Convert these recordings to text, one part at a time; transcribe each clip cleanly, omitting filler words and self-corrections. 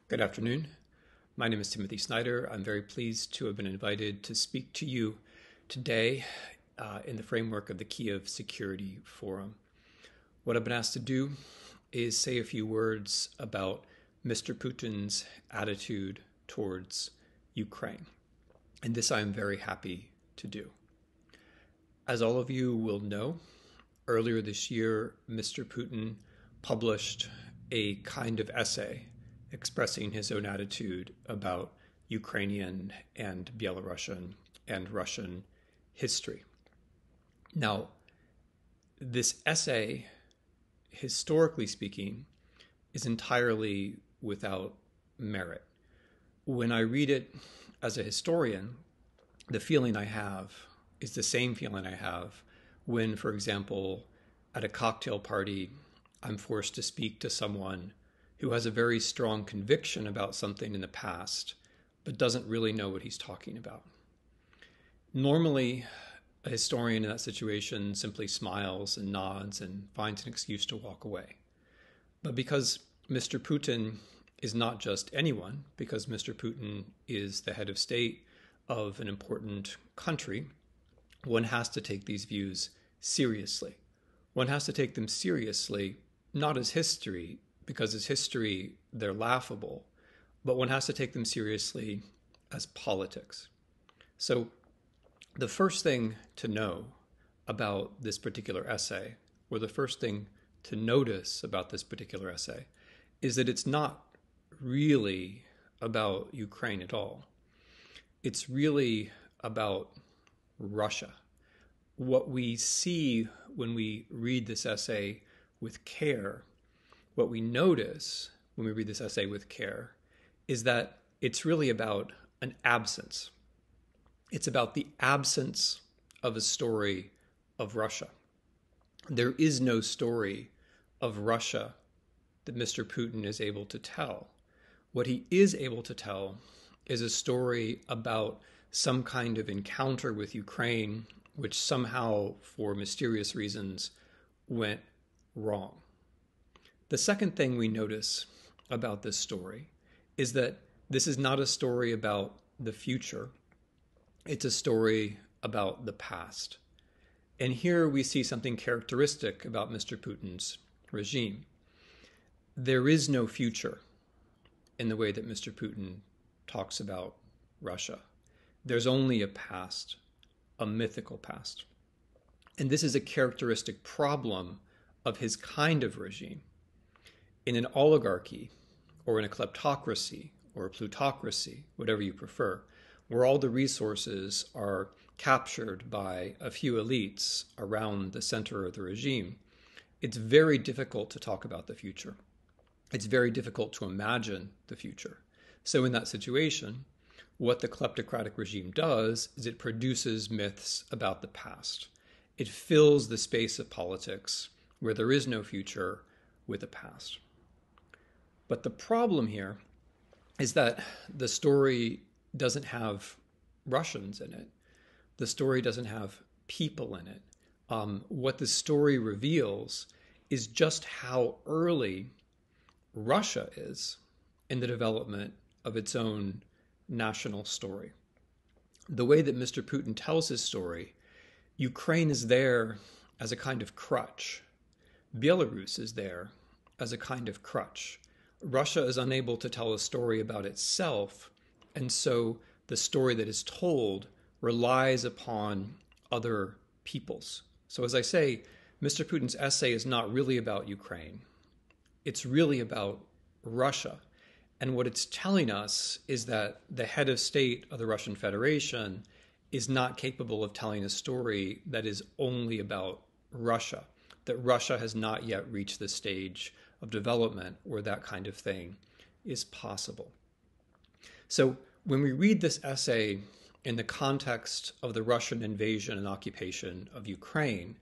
Good afternoon. My name is Timothee Снайдер. I'm very pleased to have been invited to speak to you today in the framework of the Kyiv Security Forum. What I've been asked to do is say a few words about Mr. Putin's attitude towards Ukraine. And this I am very happy to do. As all of you will know, earlier this year, Mr. Putin published a kind of essay expressing his own attitude about Ukrainian and Belarusian and Russian history. Now, this essay, historically speaking, is entirely without merit. When I read it as a historian, the feeling I have is the same feeling I have when, for example, at a cocktail party, I'm forced to speak to someone who has a very strong conviction about something in the past, but doesn't really know what he's talking about. Normally, a historian in that situation simply smiles and nods and finds an excuse to walk away. But because Mr. Putin is not just anyone, because Mr. Putin is the head of state of an important country, one has to take these views seriously. One has to take them seriously, not as history, because as history, they're laughable, but one has to take them seriously as politics. So the first thing to know about this particular essay, or the first thing to notice about this particular essay, is that it's not really about Ukraine at all. It's really about Russia. What we see when we read this essay with care, what we notice when we read this essay with care, is that it's really about an absence. It's about the absence of a story of Russia. There is no story of Russia that Mr. Putin is able to tell. What he is able to tell is a story about some kind of encounter with Ukraine, which somehow, for mysterious reasons, went wrong. The second thing we notice about this story is that this is not a story about the future. It's a story about the past. And here we see something characteristic about Mr. Putin's regime. There is no future in the way that Mr. Putin talks about Russia. There's only a past, a mythical past. And this is a characteristic problem of his kind of regime. In an oligarchy, or in a kleptocracy, or a plutocracy, whatever you prefer, where all the resources are captured by a few elites around the center of the regime, it's very difficult to talk about the future. It's very difficult to imagine the future. So in that situation, what the kleptocratic regime does is it produces myths about the past. It fills the space of politics where there is no future with a past. But the problem here is that the story doesn't have Russians in it. The story doesn't have people in it. What the story reveals is just how early Russia is in the development of its own national story. The way that Mr. Putin tells his story, Ukraine is there as a kind of crutch. Belarus is there as a kind of crutch. Russia is unable to tell a story about itself, and so the story that is told relies upon other peoples. So as I say, Mr. Putin's essay is not really about Ukraine. It's really about Russia. And what it's telling us is that the head of state of the Russian Federation is not capable of telling a story that is only about Russia, that Russia has not yet reached the stage of development where that kind of thing is possible. So when we read this essay in the context of the Russian invasion and occupation of Ukraine,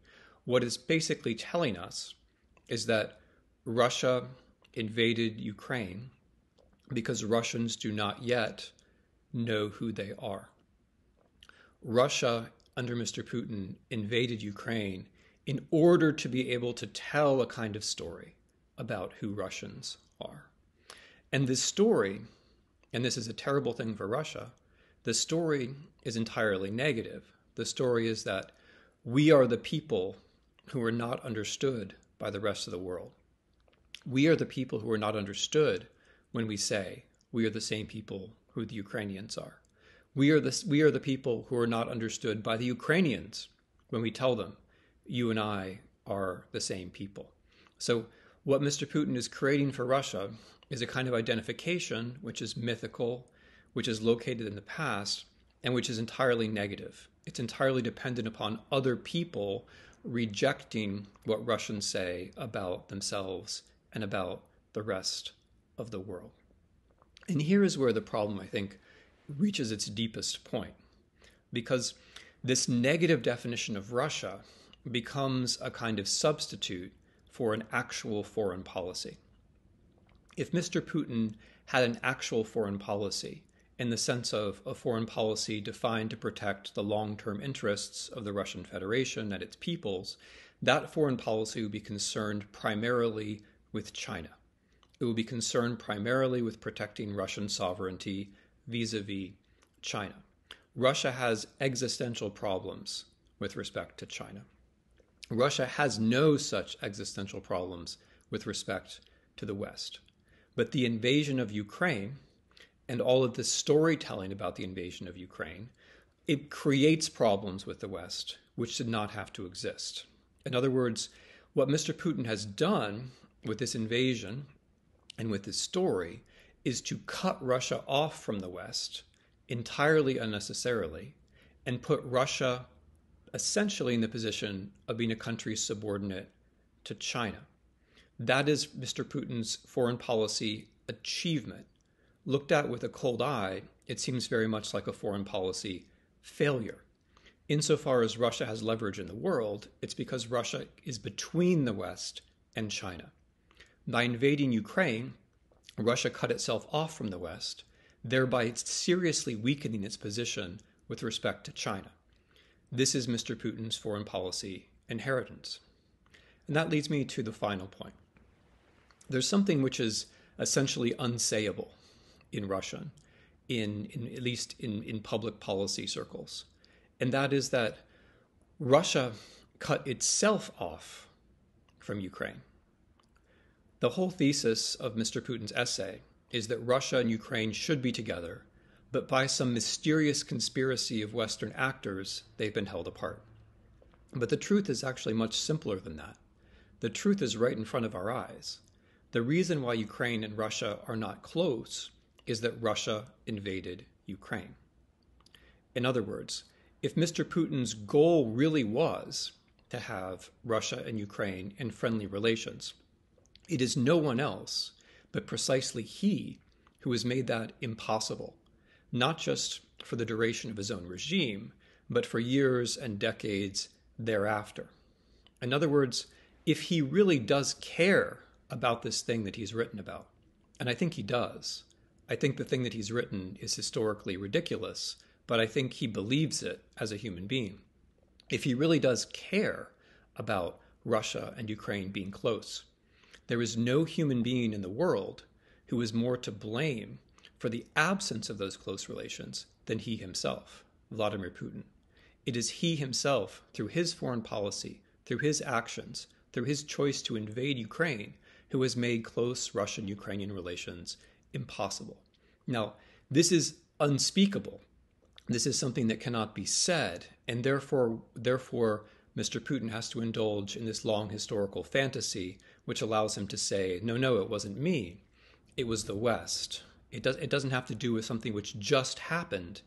what it's basically telling us is that Russia invaded Ukraine because Russians do not yet know who they are. Russia, under Mr. Putin, invaded Ukraine in order to be able to tell a kind of story about who Russians are. And this story, and this is a terrible thing for Russia, the story is entirely negative. The story is that we are the people who are not understood by the rest of the world. We are the people who are not understood when we say we are the same people who the Ukrainians are. We are the people who are not understood by the Ukrainians when we tell them you and I are the same people. So what Mr. Putin is creating for Russia is a kind of identification which is mythical, which is located in the past, and which is entirely negative. It's entirely dependent upon other people rejecting what Russians say about themselves and about the rest of the world. And here is where the problem, I think, reaches its deepest point, because this negative definition of Russia becomes a kind of substitute for an actual foreign policy. If Mr. Putin had an actual foreign policy, in the sense of a foreign policy defined to protect the long-term interests of the Russian Federation and its peoples, that foreign policy would be concerned primarily with China. It would be concerned primarily with protecting Russian sovereignty vis-a-vis China. Russia has existential problems with respect to China. Russia has no such existential problems with respect to the West. But the invasion of Ukraine and all of this storytelling about the invasion of Ukraine, it creates problems with the West, which did not have to exist. In other words, what Mr. Putin has done with this invasion and with this story is to cut Russia off from the West entirely unnecessarily and put Russia essentially in the position of being a country subordinate to China. That is Mr. Putin's foreign policy achievement. Looked at with a cold eye, it seems very much like a foreign policy failure. Insofar as Russia has leverage in the world, it's because Russia is between the West and China. By invading Ukraine, Russia cut itself off from the West, thereby seriously weakening its position with respect to China. This is Mr. Putin's foreign policy inheritance. And that leads me to the final point. There's something which is essentially unsayable in Russia, at least in public policy circles. And that is that Russia cut itself off from Ukraine. The whole thesis of Mr. Putin's essay is that Russia and Ukraine should be together, but by some mysterious conspiracy of Western actors, they've been held apart. But the truth is actually much simpler than that. The truth is right in front of our eyes. The reason why Ukraine and Russia are not close is that Russia invaded Ukraine. In other words, if Mr. Putin's goal really was to have Russia and Ukraine in friendly relations, it is no one else but precisely he who has made that impossible, not just for the duration of his own regime, but for years and decades thereafter. In other words, if he really does care about this thing that he's written about, and I think he does, I think the thing that he's written is historically ridiculous, but I think he believes it as a human being. If he really does care about Russia and Ukraine being close, there is no human being in the world who is more to blame for the absence of those close relations than he himself, Vladimir Putin. It is he himself, through his foreign policy, through his actions, through his choice to invade Ukraine, who has made close Russian-Ukrainian relations impossible. Now, this is unspeakable. This is something that cannot be said, and therefore, Mr. Putin has to indulge in this long historical fantasy, which allows him to say, no, it wasn't me. It was the West. It doesn't have to do with something which just happened,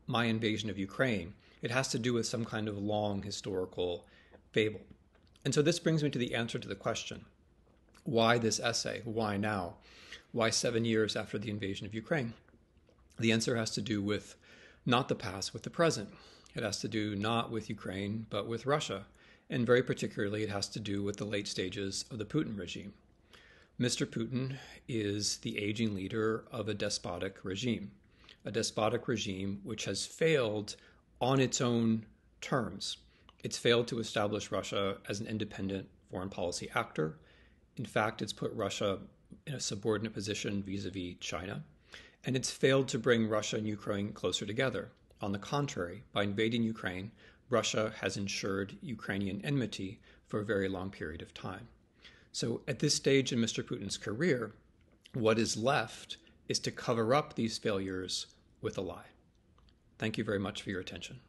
my invasion of Ukraine. It has to do with some kind of long historical fable. And so this brings me to the answer to the question, why this essay? Why now? Why 7 years after the invasion of Ukraine? The answer has to do with not the past, with the present. It has to do not with Ukraine, but with Russia. And very particularly, it has to do with the late stages of the Putin regime. Mr. Putin is the aging leader of a despotic regime which has failed on its own terms. It's failed to establish Russia as an independent foreign policy actor. In fact, it's put Russia in a subordinate position vis-a-vis China, and it's failed to bring Russia and Ukraine closer together. On the contrary, by invading Ukraine, Russia has ensured Ukrainian enmity for a very long period of time. So at this stage in Mr. Putin's career, what is left is to cover up these failures with a lie. Thank you very much for your attention.